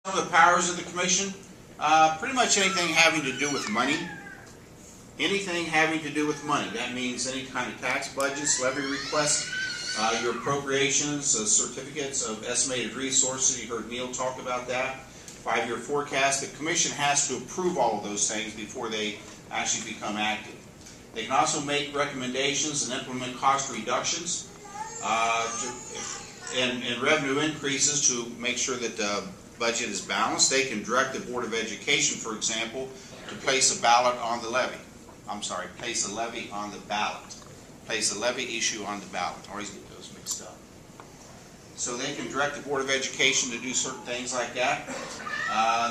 Some of the powers of the commission, pretty much anything having to do with money. Anything having to do with money. That means any kind of tax budgets, levy requests, your appropriations, certificates of estimated resources. You heard Neil talk about that. 5-year forecast. The commission has to approve all of those things before they actually become active. They can also make recommendations and implement cost reductions and revenue increases to make sure that the budget is balanced. They can direct the Board of Education, for example, to place a ballot on the levy. Place a levy on the ballot. Place a levy issue on the ballot. I always get those mixed up. So they can direct the Board of Education to do certain things like that.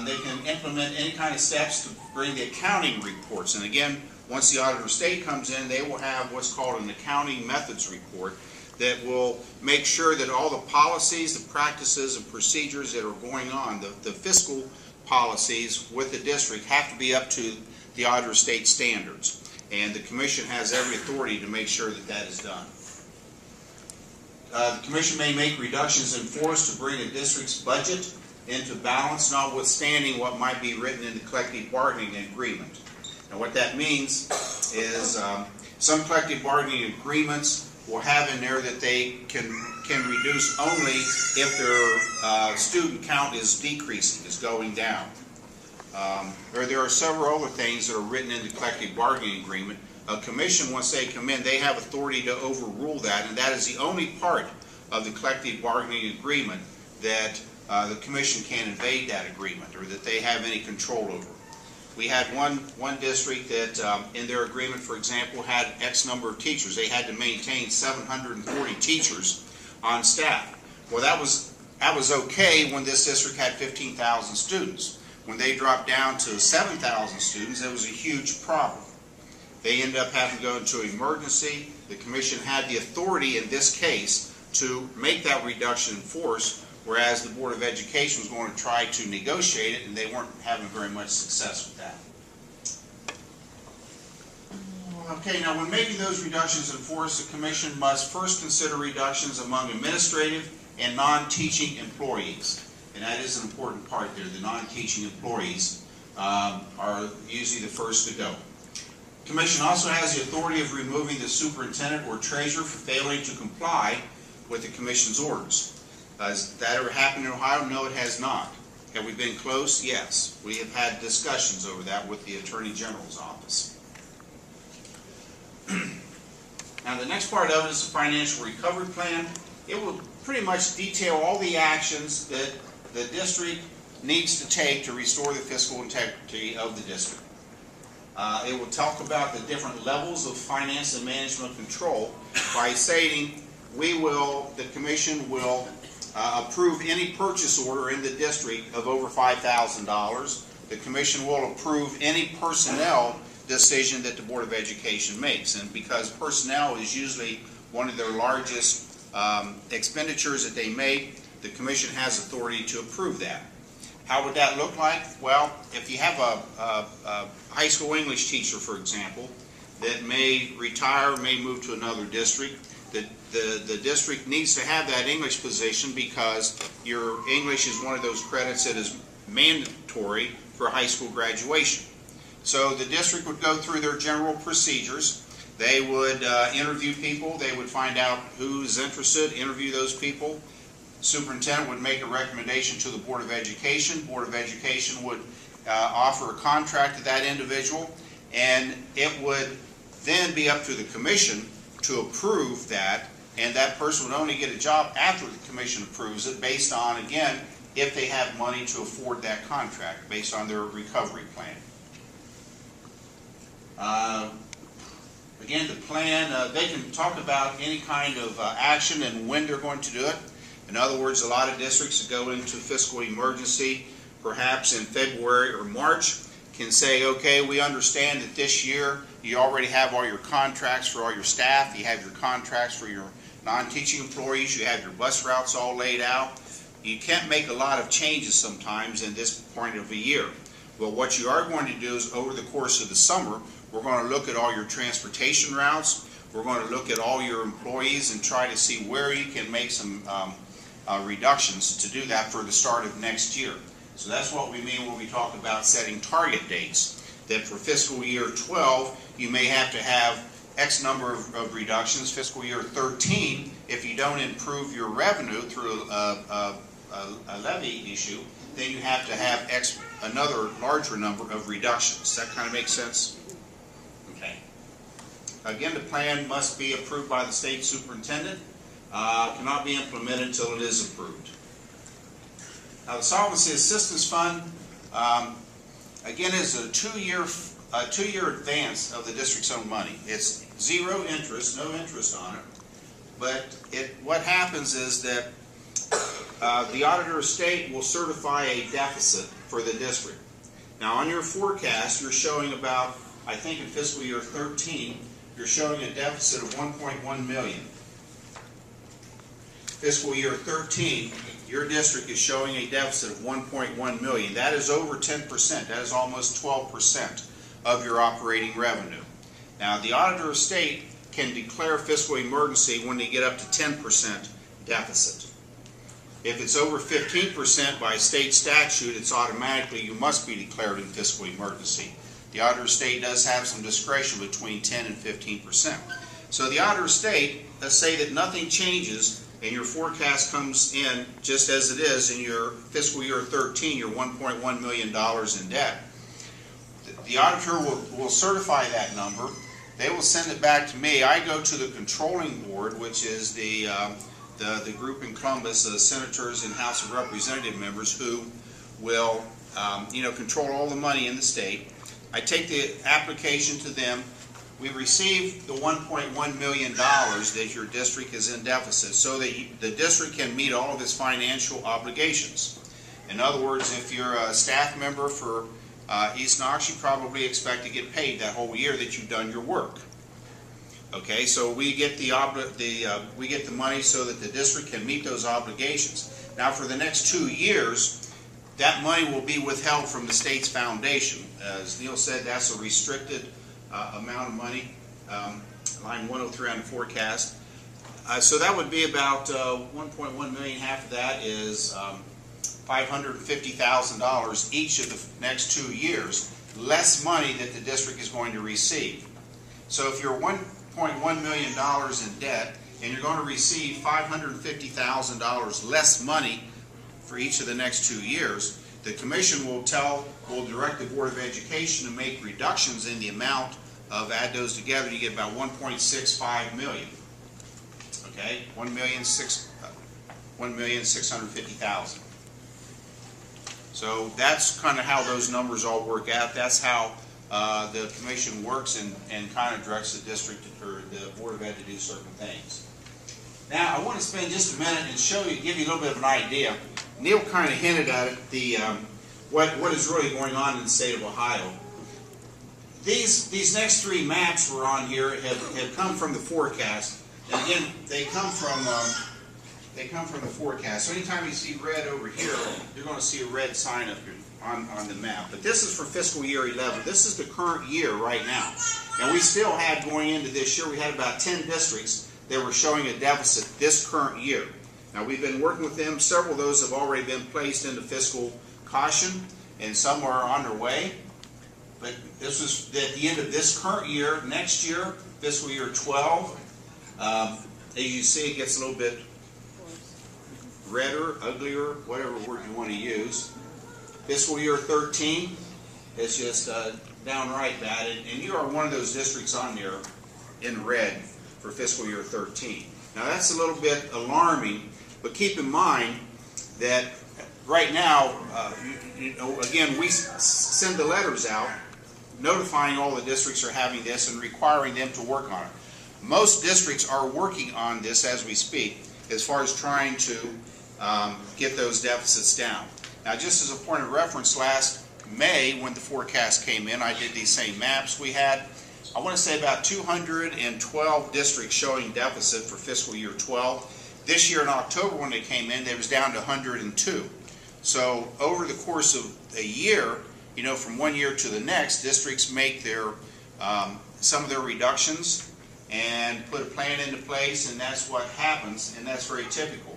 They can implement any kind of steps to bring the accounting reports. And again, once the auditor of state comes in, they will have what's called an accounting methods report that will make sure that all the policies, the practices, and procedures that are going on, the fiscal policies with the district, have to be up to the auditor of state standards. And the commission has every authority to make sure that that is done. The commission may make reductions in force to bring a district's budget into balance, notwithstanding what might be written in the collective bargaining agreement. And what that means is some collective bargaining agreements will have in there that they can reduce only if their student count is decreasing, is going down. Or there are several other things that are written in the collective bargaining agreement. A commission, once they come in, they have authority to overrule that, and that is the only part of the collective bargaining agreement that the commission can invade that agreement, or that they have any control over. We had one district that in their agreement, for example, had X number of teachers. They had to maintain 740 teachers on staff. Well, that was okay when this district had 15,000 students. When they dropped down to 7,000 students, it was a huge problem. They ended up having to go into emergency. The commission had the authority in this case to make that reduction in force, whereas the Board of Education was going to try to negotiate it, and they weren't having very much success with that. Okay, now when making those reductions in force, the commission must first consider reductions among administrative and non-teaching employees. And that is an important part there. The non-teaching employees are usually the first to go. The commission also has the authority of removing the superintendent or treasurer for failing to comply with the commission's orders. Has that ever happened in Ohio? No, it has not. Have we been close? Yes. We have had discussions over that with the Attorney General's office. Now, the next part of it is the financial recovery plan. It will pretty much detail all the actions that the district needs to take to restore the fiscal integrity of the district. It will talk about the different levels of finance and management control by stating the commission will approve any purchase order in the district of over $5,000. The commission will approve any personnel decision that the Board of Education makes. And because personnel is usually one of their largest expenditures that they make, the commission has authority to approve that. How would that look like? Well, if you have a high school English teacher, for example, that may retire, may move to another district, the district needs to have that English position because your English is one of those credits that is mandatory for high school graduation. So the district would go through their general procedures. They would interview people. They would find out who's interested, interview those people. Superintendent would make a recommendation to the Board of Education. Board of Education would offer a contract to that individual, and it would then be up to the commission to approve that, and that person would only get a job after the commission approves it, based on, again, if they have money to afford that contract, based on their recovery plan. Again, the plan, they can talk about any kind of action and when they're going to do it. In other words, a lot of districts that go into fiscal emergency, perhaps in February or March, can say, okay, we understand that this year you already have all your contracts for all your staff, you have your contracts for your non-teaching employees, you have your bus routes all laid out. You can't make a lot of changes sometimes in this point of the year. But what you are going to do is, over the course of the summer, we're going to look at all your transportation routes, we're going to look at all your employees and try to see where you can make some reductions to do that for the start of next year. So that's what we mean when we talk about setting target dates. That for fiscal year 12, you may have to have X number of reductions. Fiscal year 13, if you don't improve your revenue through a levy issue, then you have to have another larger number of reductions. Does that kind of make sense? Okay. Again, the plan must be approved by the state superintendent. Cannot be implemented until it is approved. Now, the Solvency Assistance Fund, again, is a two-year advance of the district's own money. It's zero interest, no interest on it. But what happens is that the auditor of state will certify a deficit for the district. Now, on your forecast, you're showing about, I think in fiscal year 13, you're showing a deficit of 1.1 million. Fiscal year 13, your district is showing a deficit of 1.1 million. That is over 10%. That is almost 12% of your operating revenue. Now, the auditor of state can declare fiscal emergency when they get up to 10% deficit. If it's over 15% by state statute, it's automatically, you must be declared in fiscal emergency. The auditor of state does have some discretion between 10 and 15%. So the auditor of state, let's say that nothing changes and your forecast comes in just as it is in your fiscal year 13, you're $1.1 million in debt. The auditor will certify that number. They will send it back to me. I go to the controlling board, which is the group in Columbus, the senators and House of Representative members who will control all the money in the state. I take the application to them. We receive the $1.1 million that your district is in deficit so that the district can meet all of its financial obligations. In other words, if you're a staff member for East Knox, you probably expect to get paid that whole year that you've done your work. Okay, so we get the money so that the district can meet those obligations. Now, for the next 2 years, that money will be withheld from the state's foundation. As Neil said, that's a restricted amount of money, line 103 on the forecast. So that would be about 1.1 million. Half of that is $550,000 each of the next 2 years, less money that the district is going to receive. So if you're $1.1 million in debt and you're going to receive $550,000 less money for each of the next 2 years, the commission will direct the Board of Education to make reductions in the amount of, add those together, you get about 1.65 million. Okay, 1,650,000. So that's kind of how those numbers all work out. That's how the commission works and kind of directs the district or the Board of Ed to do certain things. Now, I want to spend just a minute and give you a little bit of an idea. Neil kind of hinted at it, what is really going on in the state of Ohio. These next 3 maps we're on here have come from the forecast. And again, they come from the forecast. So anytime you see red over here, you're going to see a red sign up here on the map. But this is for fiscal year 11. This is the current year right now. And we still had, going into this year, we had about 10 districts that were showing a deficit this current year. Now, we've been working with them. Several of those have already been placed into fiscal caution, and some are on their way. But this was at the end of this current year. Next year, fiscal year 12, as you see, it gets a little bit redder, uglier, whatever word you want to use. Fiscal year 13, it's just downright bad. And you are one of those districts on there in red for fiscal year 13. Now, that's a little bit alarming, but keep in mind that right now, again, we send the letters out notifying all the districts are having this and requiring them to work on it. Most districts are working on this as we speak as far as trying to get those deficits down. Now, just as a point of reference, last May when the forecast came in, I did these same maps. We had, I want to say, about 212 districts showing deficit for fiscal year 12. This year in October when they came in, they was down to 102. So over the course of a year, from one year to the next, districts make their some of their reductions and put a plan into place, and that's what happens, and that's very typical.